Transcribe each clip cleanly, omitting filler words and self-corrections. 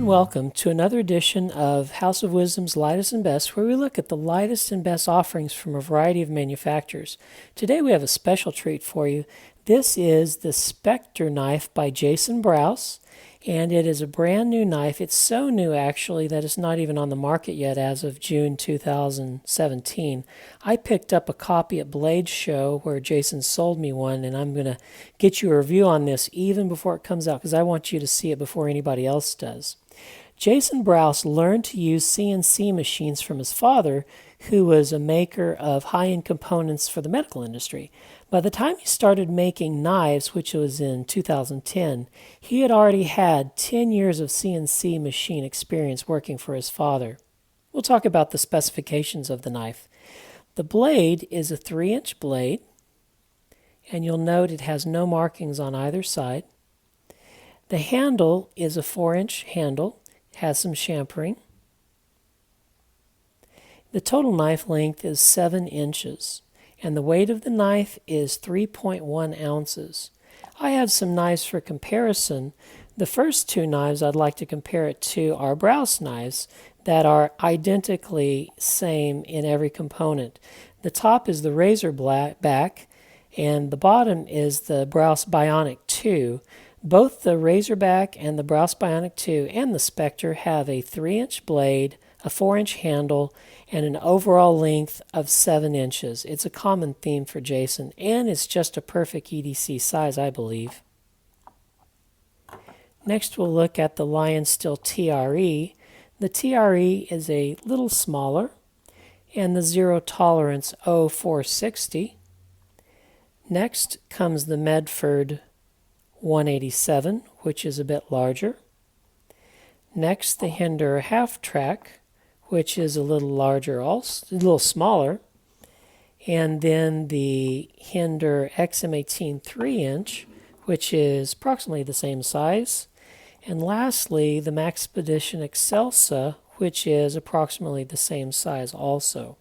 and welcome to another edition of House of Wisdom's Lightest and Best, where we look at the lightest and best offerings from a variety of manufacturers. Today we have a special treat for you. This is the Specter knife by Jason Brous, and it is a brand new knife. It's so new actually that it's not even on the market yet as of June 2017. I picked up a copy at Blade Show where Jason sold me one, and I'm going to get you a review on this even before it comes out because I want you to see it before anybody else does. Jason Brous learned to use CNC machines from his father, who was a maker of high-end components for the medical industry. By the time he started making knives, which was in 2010, he had already had 10 years of CNC machine experience working for his father. We'll talk about the specifications of the knife. The blade is a 3-inch blade, and you'll note it has no markings on either side. The handle is a 4-inch handle, has some chamfering. The total knife length is 7 inches, and the weight of the knife is 3.1 ounces. I have some knives for comparison. The first two knives I'd like to compare it to are Brous knives that are identically same in every component. The top is the razor back, and the bottom is the Brous Bionic 2. Both the Razorback and the Brous Bionic 2 and the Specter have a 3-inch blade, a 4-inch handle, and an overall length of 7 inches. It's a common theme for Jason, and it's just a perfect EDC size, I believe. Next, we'll look at the Lion Steel TRE. The TRE is a little smaller, and the Zero Tolerance 0460. Next comes the Medford 187, which is a bit larger. Next, the Hinder Half Track, which is a little larger, also a little smaller. And then the Hinder XM18 3-inch, which is approximately the same size. And lastly, the Maxpedition Excelsa, which is approximately the same size also.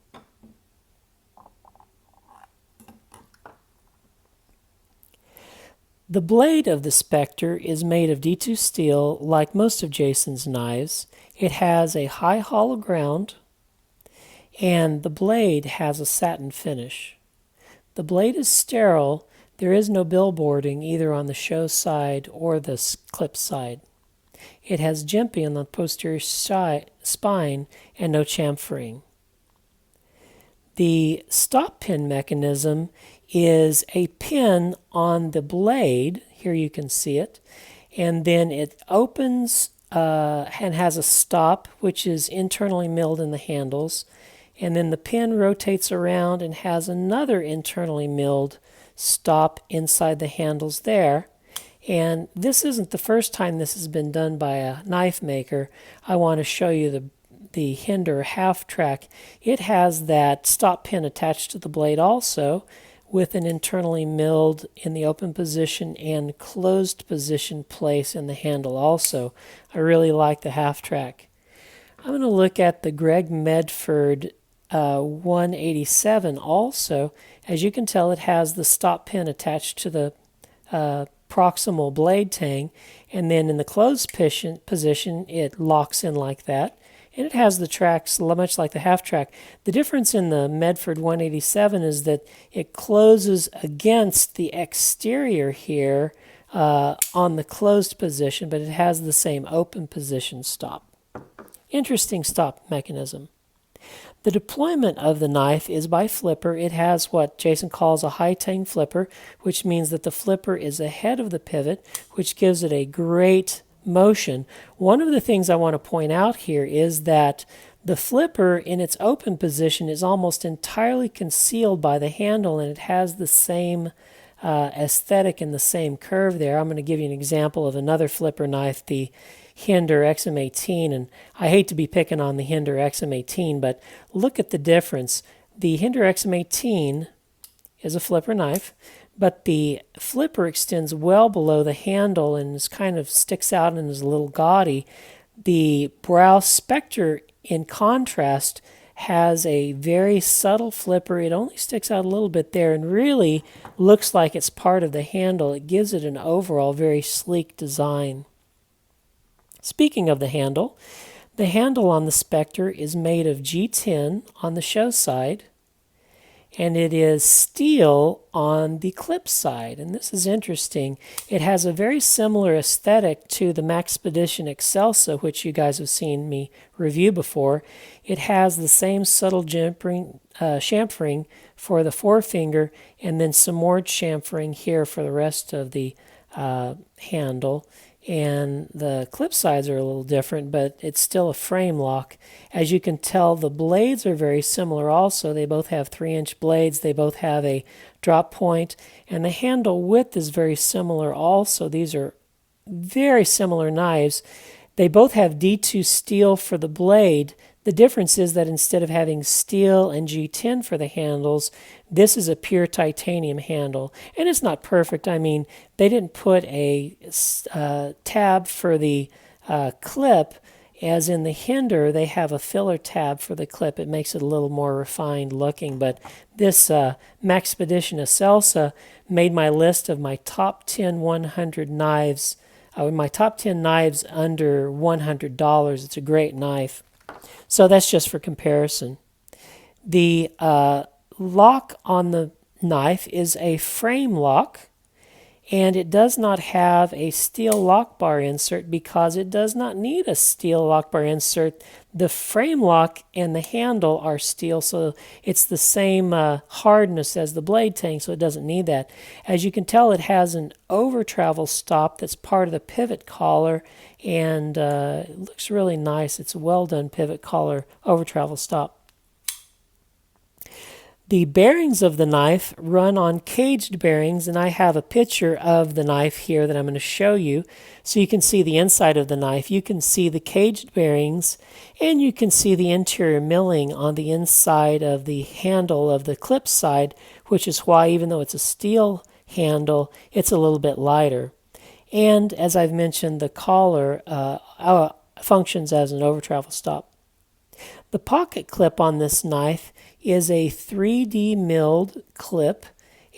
The blade of the Specter is made of D2 steel like most of Jason's knives. It has a high hollow ground, and the blade has a satin finish. The blade is sterile. There is no billboarding either on the show side or the clip side. It has jimping on the posterior spine and no chamfering. The stop pin mechanism is a pin on the blade. Here you can see it. And then it opens and has a stop, which is internally milled in the handles. And then the pin rotates around and has another internally milled stop inside the handles there. And this isn't the first time this has been done by a knife maker. I want to show you the Hinder Half Track. It has that stop pin attached to the blade also, with an internally milled in the open position and closed position place in the handle also. I really like the Half Track. I'm going to look at the Greg Medford 187 also. As you can tell, it has the stop pin attached to the proximal blade tang, and then in the closed position it locks in like that. And it has the tracks much like the Half Track. The difference in the Medford 187 is that it closes against the exterior here on the closed position, but it has the same open position stop. Interesting stop mechanism. The deployment of the knife is by flipper. It has what Jason calls a high tang flipper, which means that the flipper is ahead of the pivot, which gives it a great motion. One of the things I want to point out here is that the flipper in its open position is almost entirely concealed by the handle, and it has the same aesthetic and the same curve there. I'm going to give you an example of another flipper knife, the Hinder XM18, and I hate to be picking on the Hinder XM18, but look at the difference. The Hinder XM18 is a flipper knife, but the flipper extends well below the handle and is kind of sticks out and is a little gaudy. The Brous Specte, in contrast, has a very subtle flipper. It only sticks out a little bit there and really looks like it's part of the handle. It gives it an overall very sleek design. Speaking of the handle on the Specter is made of G10 on the show side, and it is steel on the clip side. And this is interesting. It has a very similar aesthetic to the Maxpedition Excelsa, which you guys have seen me review before. It has the same subtle chamfering for the forefinger, and then some more chamfering here for the rest of the handle. And the clip sides are a little different, but it's still a frame lock. As you can tell, the blades are very similar also. They both have 3-inch blades. They both have a drop point, and the handle width is very similar also. These are very similar knives. They both have D2 steel for the blade. The difference is that instead of having steel and G10 for the handles, this is a pure titanium handle. And it's not perfect. I mean, they didn't put a tab for the clip, as in the hinder, they have a filler tab for the clip. It makes it a little more refined looking. But this Maxpedition Excelsa made my list of my top 10 100 knives, my top 10 knives under $100. It's a great knife. So that's just for comparison. The lock on the knife is a frame lock, and it does not have a steel lock bar insert because it does not need a steel lock bar insert. The frame lock and the handle are steel, so it's the same hardness as the blade tang, so it doesn't need that. As you can tell, it has an over travel stop that's part of the pivot collar, and it looks really nice. It's a well done pivot collar over travel stop. The bearings of the knife run on caged bearings, and I have a picture of the knife here that I'm going to show you so you can see the inside of the knife. You can see the caged bearings, and you can see the interior milling on the inside of the handle of the clip side, which is why even though it's a steel handle, it's a little bit lighter. And as I've mentioned, the collar functions as an over travel stop. The pocket clip on this knife is a 3D milled clip,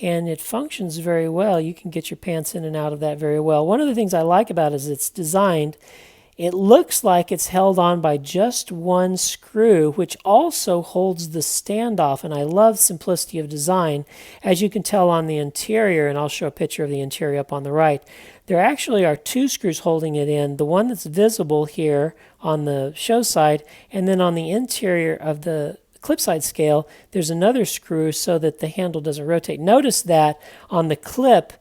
and it functions very well. You can get your pants in and out of that very well. One of the things I like about it is it's designed. It looks like it's held on by just one screw, which also holds the standoff, and I love simplicity of design. As you can tell on the interior, and I'll show a picture of the interior up on the right, there actually are 2 screws holding it in, the one that's visible here on the show side, and then on the interior of the clip side scale, there's another screw so that the handle doesn't rotate. Notice that on the clip,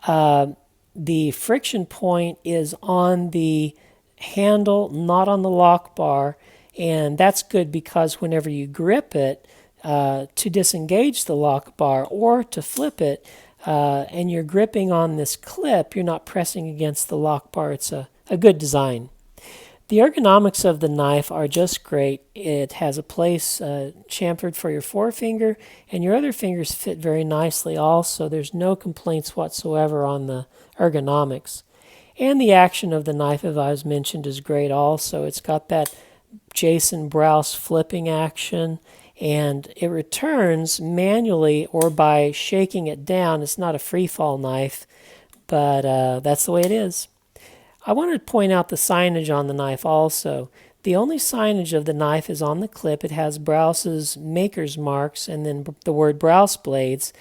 the friction point is on the handle, not on the lock bar, and that's good because whenever you grip it to disengage the lock bar or to flip it, and you're gripping on this clip, you're not pressing against the lock bar. It's a good design. The ergonomics of the knife are just great. It has a place chamfered for your forefinger, and your other fingers fit very nicely also. There's no complaints whatsoever on the ergonomics. And the action of the knife, as I mentioned, is great also. It's got that Jason Brous flipping action, and it returns manually or by shaking it down. It's not a free fall knife, but that's the way it is. I want to point out the signage on the knife also. The only signage of the knife is on the clip. It has Brous's maker's marks and then the word Brous blades.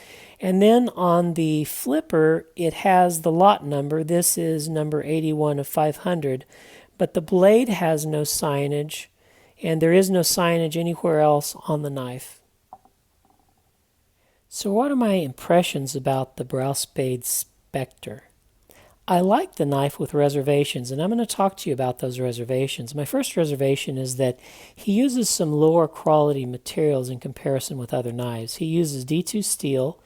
And then on the flipper, it has the lot number. This is number 81 of 500. But the blade has no signage, and there is no signage anywhere else on the knife. So what are my impressions about the Brous Specte? I like the knife with reservations, and I'm going to talk to you about those reservations. My first reservation is that he uses some lower quality materials in comparison with other knives. He uses D2 steel,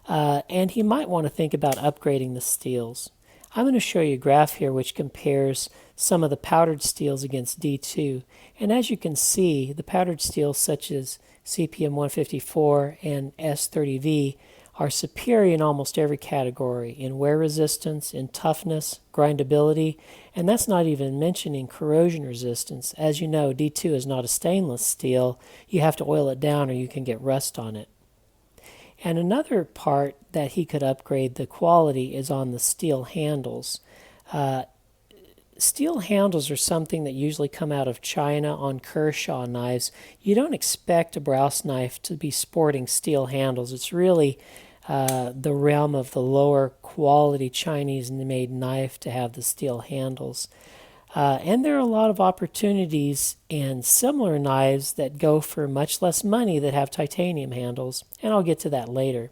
and he might want to think about upgrading the steels. I'm going to show you a graph here which compares some of the powdered steels against D2. And as you can see, the powdered steels such as CPM 154 and S30V are superior in almost every category, in wear resistance, in toughness, grindability, and that's not even mentioning corrosion resistance. As you know, D2 is not a stainless steel. You have to oil it down or you can get rust on it. And another part that he could upgrade the quality is on the steel handles. steel handles are something that usually come out of China on Kershaw knives. You don't expect a Brous knife to be sporting steel handles. It's really the realm of the lower quality Chinese-made knife to have the steel handles. And there are a lot of opportunities in similar knives that go for much less money that have titanium handles, and I'll get to that later.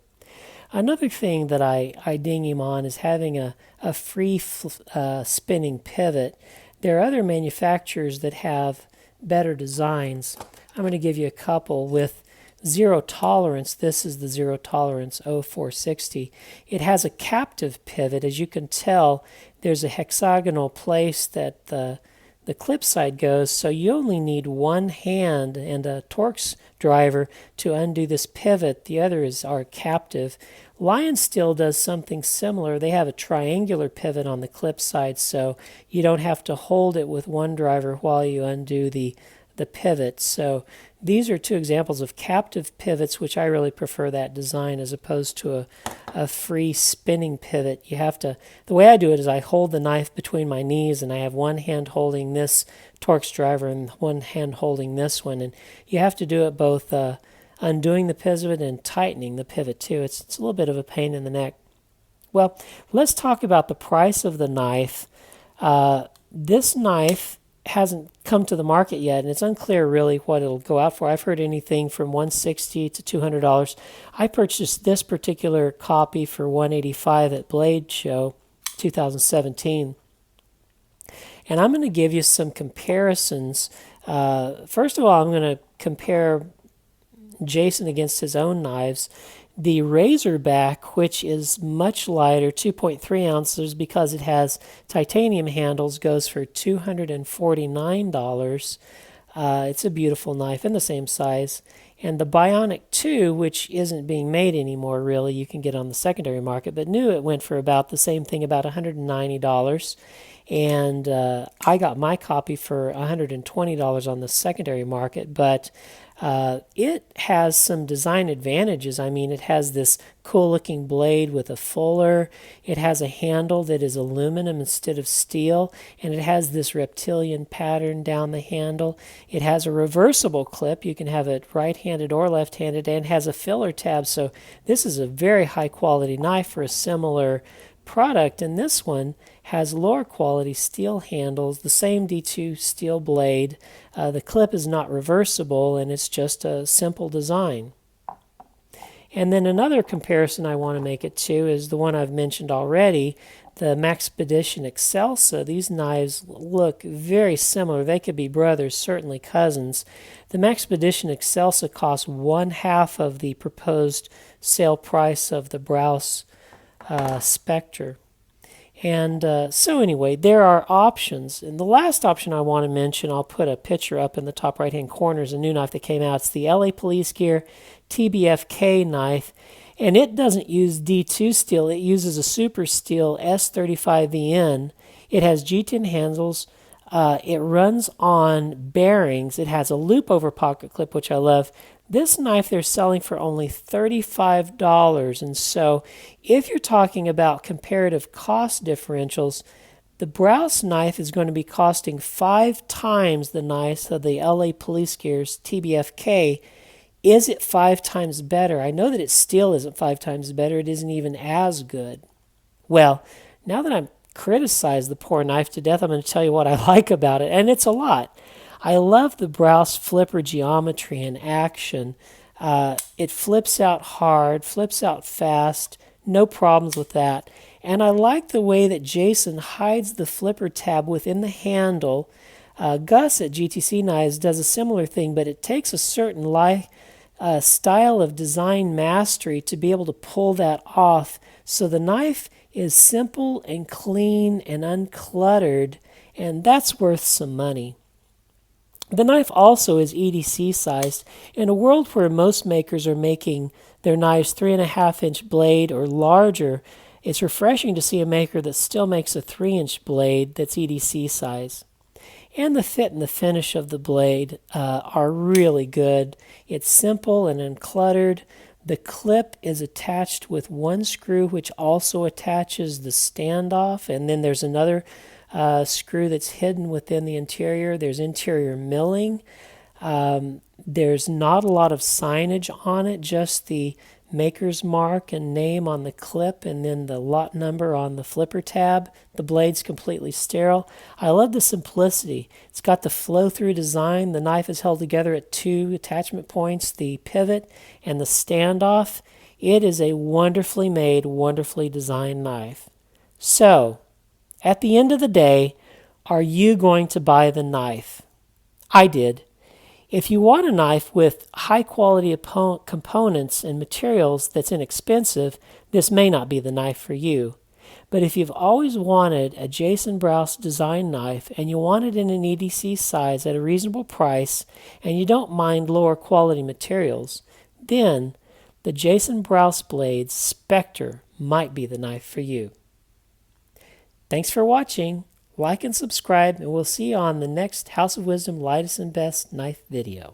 Another thing that I ding him on is having a free spinning pivot. There are other manufacturers that have better designs. I'm going to give you a couple with zero tolerance. This is the zero tolerance 0460. It has a captive pivot. As you can tell, there's a hexagonal place that the clip side goes, so you only need one hand and a Torx driver to undo this pivot. The other is our captive. Lion Steel does something similar. They have a triangular pivot on the clip side, so you don't have to hold it with one driver while you undo the pivot. So these are two examples of captive pivots, which I really prefer that design as opposed to a free spinning pivot. You have to, the way I do it is I hold the knife between my knees and I have one hand holding this Torx driver and one hand holding this one, and you have to do it both undoing the pivot and tightening the pivot too. It's a little bit of a pain in the neck. Well, let's talk about the price of the knife. This knife hasn't come to the market yet, and it's unclear really what it'll go out for. I've heard anything from $160 to $200. I purchased this particular copy for $185 at Blade Show 2017. And I'm going to give you some comparisons. First of all, I'm going to compare Jason against his own knives. The Razorback, which is much lighter, 2.3 ounces, because it has titanium handles, goes for $249. It's a beautiful knife in the same size. And the Bionic 2, which isn't being made anymore really, you can get on the secondary market, but new, it went for about the same thing, about $190. And I got my copy for $120 on the secondary market, but it has some design advantages. I mean, it has this cool looking blade with a fuller. It has a handle that is aluminum instead of steel, and it has this reptilian pattern down the handle. It has a reversible clip. You can have it right-handed or left-handed, and has a filler tab. So this is a very high quality knife for a similar product, and this one has lower quality steel handles, the same D2 steel blade. The clip is not reversible, and it's just a simple design. And then another comparison I want to make it to is the one I've mentioned already, the Maxpedition Excelsa. These knives look very similar. They could be brothers, certainly cousins. The Maxpedition Excelsa costs one-half of the proposed sale price of the Brous Specter. And so anyway, there are options. And the last option I want to mention, I'll put a picture up in the top right-hand corner, is a new knife that came out. It's the LA Police Gear TBFK knife. And it doesn't use D2 steel. It uses a super steel S35VN. It has G10 handles. It runs on bearings. It has a loop over pocket clip, which I love. This knife they're selling for only $35, and so if you're talking about comparative cost differentials, the Brous knife is going to be costing 5 times the knife of the LA Police Gear's TBFK. Is it 5 times better? I know that it still isn't 5 times better. It isn't even as good. Well, now that I've criticized the poor knife to death, I'm going to tell you what I like about it, and it's a lot. I love the Brous flipper geometry in action. It flips out hard, flips out fast, no problems with that. And I like the way that Jason hides the flipper tab within the handle. Gus at GTC Knives does a similar thing, but it takes a certain style of design mastery to be able to pull that off. So the knife is simple and clean and uncluttered, and that's worth some money. The knife also is EDC sized. In a world where most makers are making their knives 3.5-inch blade or larger, it's refreshing to see a maker that still makes a 3-inch blade that's EDC size. And the fit and the finish of the blade are really good. It's simple and uncluttered. The clip is attached with one screw, which also attaches the standoff, and then there's another screw that's hidden within the interior. There's interior milling. There's not a lot of signage on it, just the maker's mark and name on the clip, and then the lot number on the flipper tab. The blade's completely sterile. I love the simplicity. It's got the flow-through design. The knife is held together at 2 attachment points, the pivot and the standoff. It is a wonderfully made, wonderfully designed knife. So, at the end of the day, are you going to buy the knife? I did. If you want a knife with high quality components and materials that's inexpensive, this may not be the knife for you. But if you've always wanted a Jason Brous design knife and you want it in an EDC size at a reasonable price and you don't mind lower quality materials, then the Jason Brous Blades Specter might be the knife for you. Thanks for watching. Like and subscribe, and we'll see you on the next House of Wisdom Lightest and Best knife video.